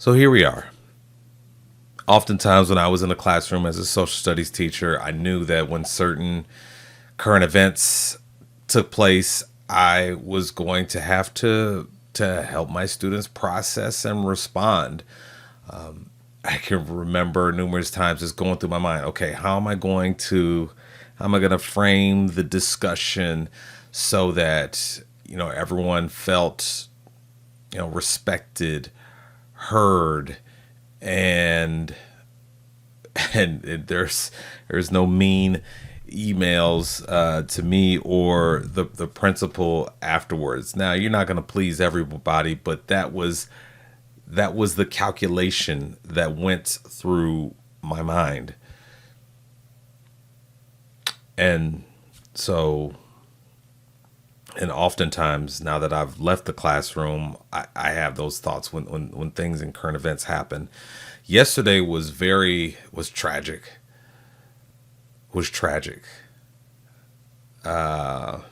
So here we are. Oftentimes, when I was in the classroom as a social studies teacher, I knew that when certain current events took place, I was going to have to help my students process and respond. I can remember numerous times just going through my mind, okay, how am I going to frame the discussion so that, everyone felt, respected, heard, and there's no mean emails to me or the principal afterwards. Now you're not going to please everybody, but that was the calculation that went through my mind. And so, and oftentimes now that I've left the classroom, I have those thoughts when things in current events happen. Yesterday was tragic. Was tragic. And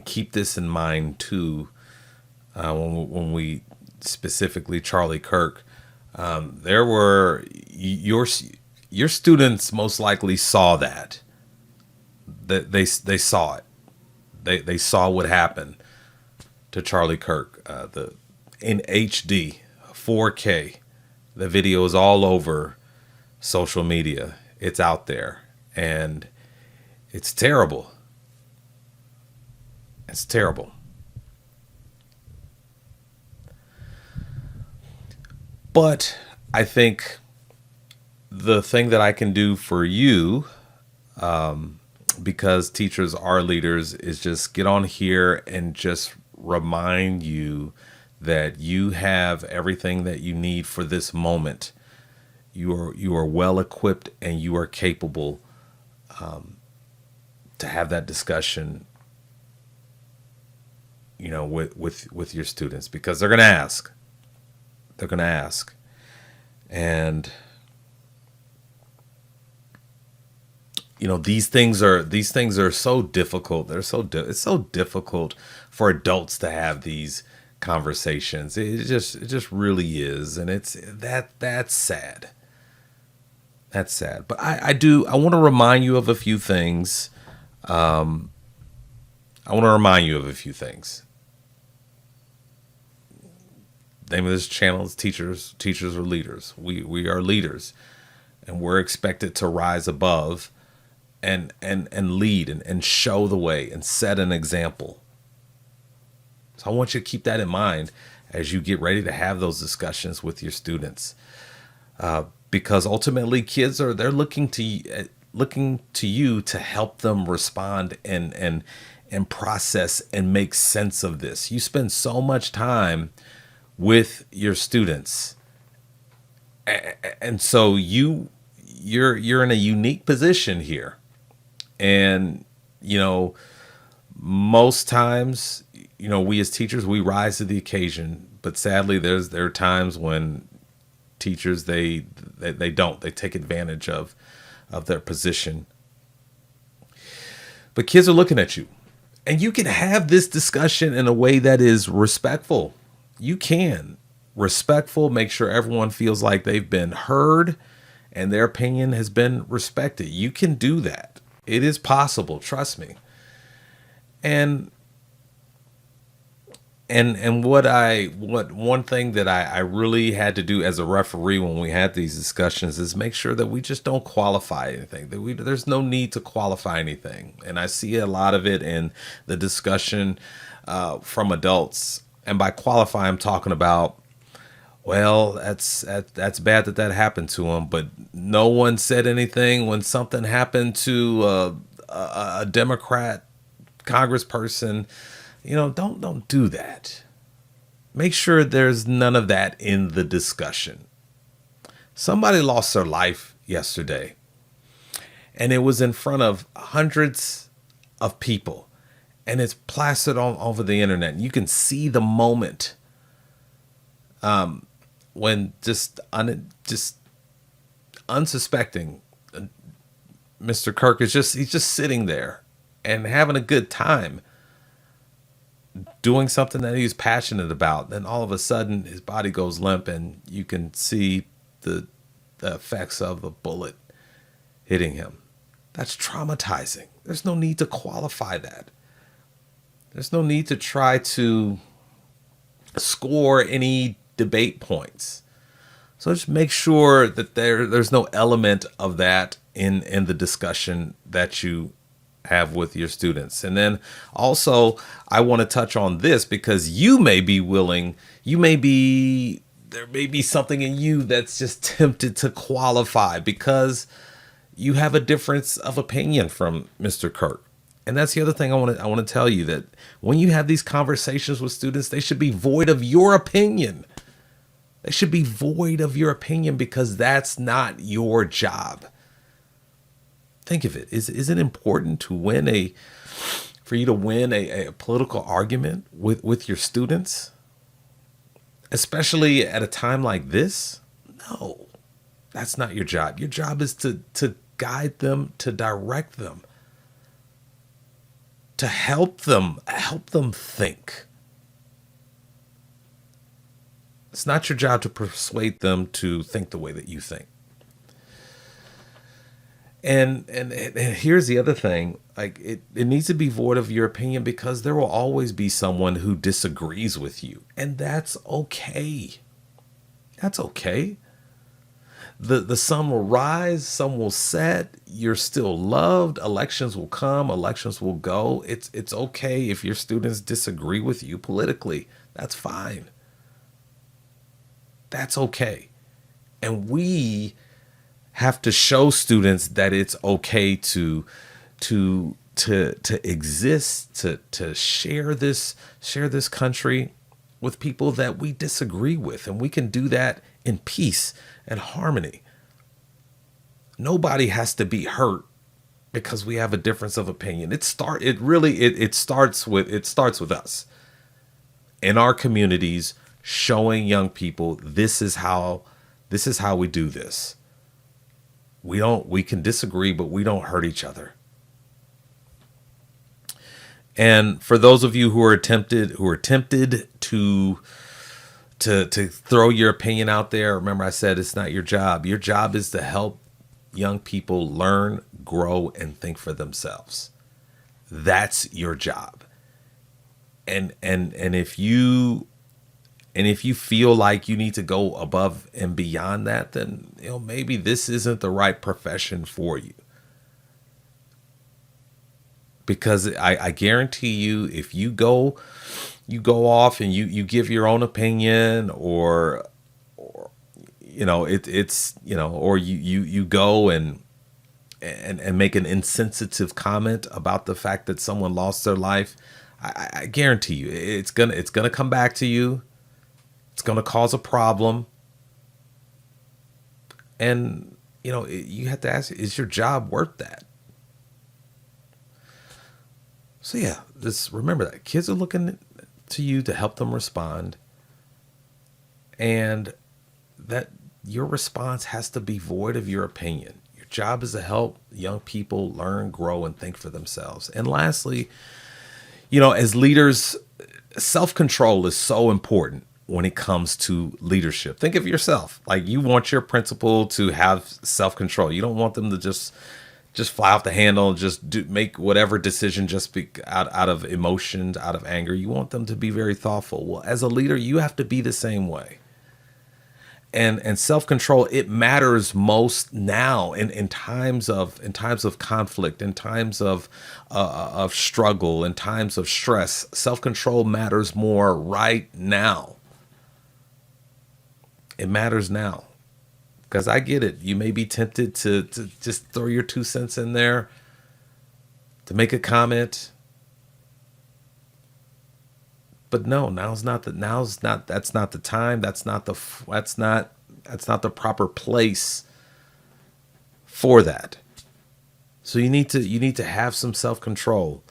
keep this in mind too. When we specifically Charlie Kirk, there were your students most likely saw that they saw it. They saw what happened to Charlie Kirk. The in HD, 4K. The video is all over social media. It's out there, and it's terrible. It's terrible. But I think the thing that I can do for you, because teachers are leaders, is just get on here and just remind you that you have everything that you need for this moment. You are well equipped and you are capable to have that discussion, with your students, because they're going to ask. They're going to ask. And these things are so difficult. It's so difficult for adults to have these conversations. It just really is, and that's sad. That's sad. But I want to remind you of a few things. I want to remind you of a few things. Name of this channel is Teachers. Teachers are leaders. We are leaders, and we're expected to rise above and lead and show the way and set an example. So I want you to keep that in mind as you get ready to have those discussions with your students, because ultimately kids they're looking to you to help them respond and process and make sense of this. You spend so much time with your students, and so you're in a unique position here. And most times, we as teachers, we rise to the occasion, but sadly there are times when teachers they don't, they take advantage of their position. But kids are looking at you, and you can have this discussion in a way that is respectful. You can respectful, make sure everyone feels like they've been heard and their opinion has been respected. You can do that. It is possible, trust me. And what one thing that I really had to do as a referee when we had these discussions is make sure that we just don't qualify anything. There's no need to qualify anything. And I see a lot of it in the discussion from adults. And by qualify, I'm talking about, well, that's bad that happened to him, but no one said anything when something happened to a Democrat congressperson. Don't do that. Make sure there's none of that in the discussion. Somebody lost their life yesterday, and it was in front of hundreds of people, and it's plastered all over the internet. You can see the moment when just unsuspecting, Mr. Kirk he's just sitting there and having a good time. doing something that he's passionate about. Then all of a sudden his body goes limp and you can see the effects of a bullet hitting him. That's traumatizing. There's no need to qualify that. There's no need to try to score any debate points. So just make sure that there's no element of that in the discussion that you have with your students. And then also, I want to touch on this because you may be willing, there may be something in you that's just tempted to qualify because you have a difference of opinion from Mr. Kirk. And that's the other thing I want to tell you, that when you have these conversations with students, they should be void of your opinion. They should be void of your opinion because that's not your job. Think of it. Is it important for you to win a political argument with your students? Especially at a time like this? No, that's not your job. Your job is to guide them, to direct them, to help them think. It's not your job to persuade them to think the way that you think. And here's the other thing, like it needs to be void of your opinion because there will always be someone who disagrees with you. And that's okay. That's okay. The sun will rise, sun will set, you're still loved, elections will come, elections will go. It's okay if your students disagree with you politically. That's fine. That's okay. And we have to show students that it's okay to exist, to share this country with people that we disagree with, and we can do that in peace and harmony. Nobody has to be hurt because we have a difference of opinion. It starts with us in our communities, showing young people this is how we do this. We can disagree, but we don't hurt each other. And for those of you who are tempted to throw your opinion out there, remember I said it's not your job. Your job is to help young people learn, grow, and think for themselves. That's your job. And if you feel like you need to go above and beyond that, then maybe this isn't the right profession for you. Because I guarantee you, if you go off and you give your own opinion, or you go and make an insensitive comment about the fact that someone lost their life, I guarantee you it's gonna come back to you. It's gonna cause a problem, and you have to ask: is your job worth that? So yeah, remember that kids are looking to you to help them respond, and that your response has to be void of your opinion. Your job is to help young people learn, grow, and think for themselves. And lastly, as leaders, self-control is so important when it comes to leadership. Think of yourself. Like, you want your principal to have self-control. You don't want them to just fly off the handle and just make whatever decision just out of emotions, out of anger. You want them to be very thoughtful. Well, as a leader, you have to be the same way. And self-control, it matters most now in times of conflict, in times of struggle, in times of stress. Self-control matters more right now. It matters now. Because I get it. You may be tempted to just throw your 2 cents in there, to make a comment. But no, that's not the time. That's not the proper place for that. So you need to have some self-control.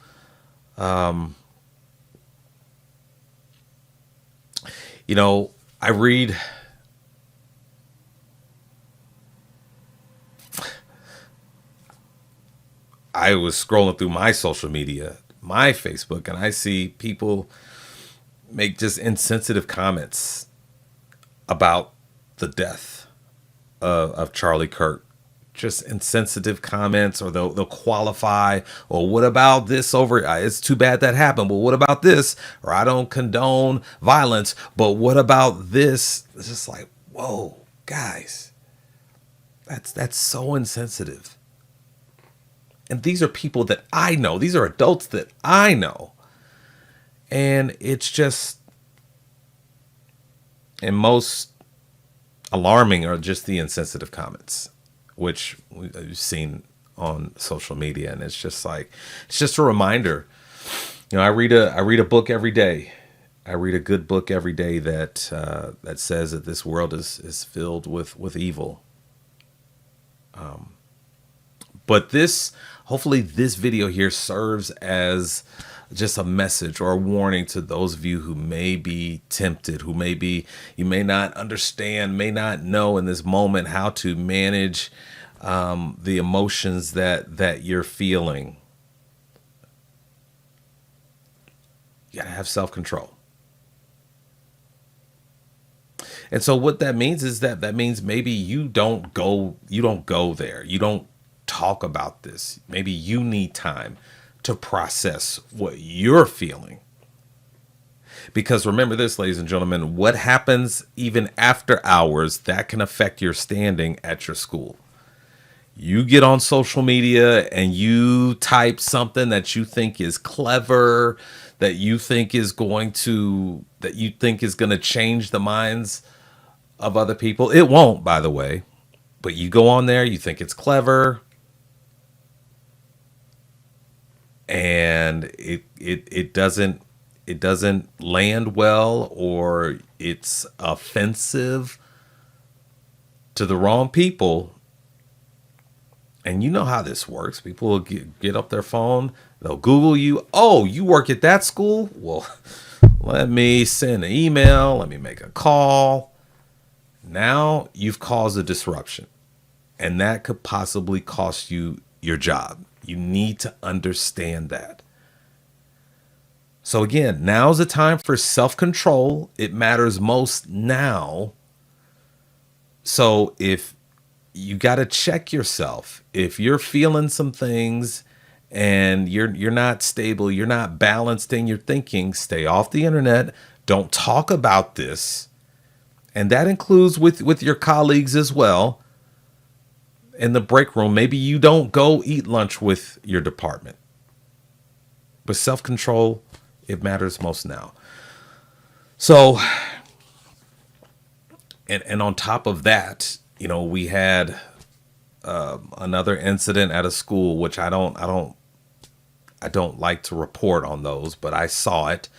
I read I was scrolling through my social media, my Facebook, and I see people make just insensitive comments about the death of Charlie Kirk. Just insensitive comments, or they'll qualify, or what about this over? It's too bad that happened, but what about this? Or I don't condone violence, but what about this? It's just like, whoa, guys, that's so insensitive. And these are people that I know. These are adults that I know. And it's just, and most alarming are just the insensitive comments, which we've seen on social media. And it's just like, it's just a reminder. You know, I read a book every day. I read a good book every day that that says that this world is filled with evil. But this, hopefully this video here serves as just a message or a warning to those of you who may be tempted, you may not understand, may not know in this moment how to manage the emotions that you're feeling. You gotta have self-control. And so what that means is that means maybe you don't go there. You don't talk about this. Maybe you need time to process what you're feeling. Because remember this, ladies and gentlemen, what happens even after hours, that can affect your standing at your school. You get on social media and you type something that you think is clever, that you think is going to change the minds of other people. It won't, by the way. But you go on there, you think it's clever, and it doesn't land well, or it's offensive to the wrong people. And you know how this works. People will get up their phone, they'll Google you. Oh, you work at that school? Well, let me send an email, let me make a call. Now you've caused a disruption, and that could possibly cost you your job. You need to understand that. So again, now's the time for self-control. It matters most now. So if you got to check yourself, if you're feeling some things and you're not stable, you're not balanced in your thinking, stay off the internet. Don't talk about this. And that includes with your colleagues as well. In the break room, maybe you don't go eat lunch with your department. But self-control, it matters most now. So, and on top of that, you know, we had another incident at a school, which I don't like to report on those, but I saw it.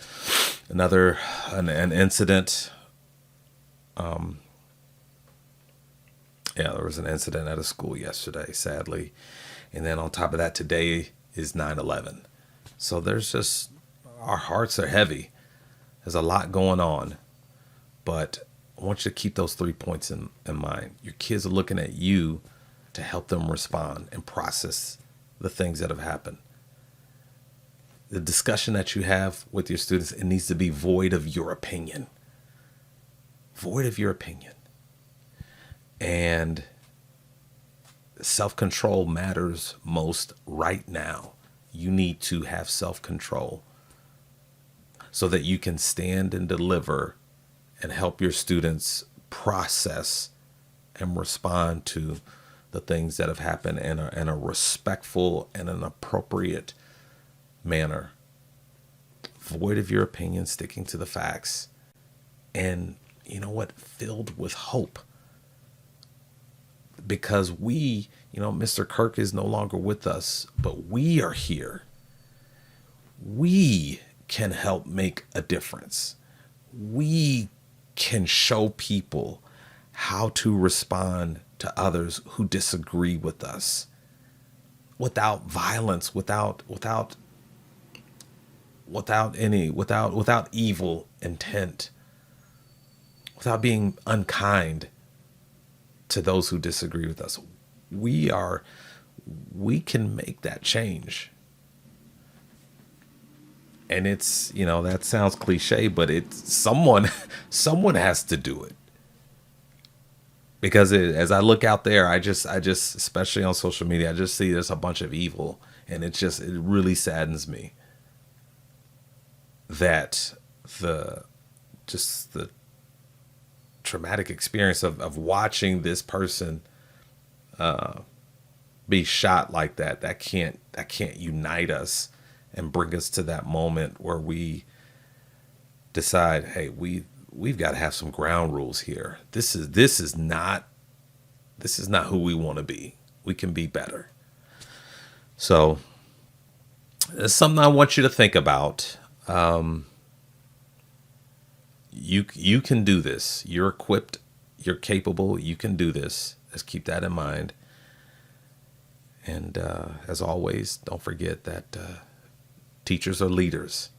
An incident. Yeah, there was an incident at a school yesterday, sadly. And then on top of that, today is 9/11. So there's just, our hearts are heavy. There's a lot going on. But I want you to keep those 3 points in mind. Your kids are looking at you to help them respond and process the things that have happened. The discussion that you have with your students, it needs to be void of your opinion. Void of your opinion. And self-control matters most right now. You need to have self-control so that you can stand and deliver and help your students process and respond to the things that have happened in a respectful and an appropriate manner. Void of your opinion, sticking to the facts, and you know what? Filled with hope. Because we, you know, Mr. Kirk is no longer with us, but we are here. We can help make a difference. We can show people how to respond to others who disagree with us without violence, without evil intent, without being unkind to those who disagree with us. We can make that change. And it's, that sounds cliche, but it's someone, someone has to do it. Because as I look out there, I just, especially on social media, I just see there's a bunch of evil, and it really saddens me that the, just the traumatic experience of watching this person be shot like that. That can't unite us and bring us to that moment where we decide, hey, we've got to have some ground rules here. This is not who we want to be. We can be better. So it's something I want you to think about. You can do this. You're equipped. You're capable. You can do this. Let's keep that in mind. And as always, don't forget that teachers are leaders.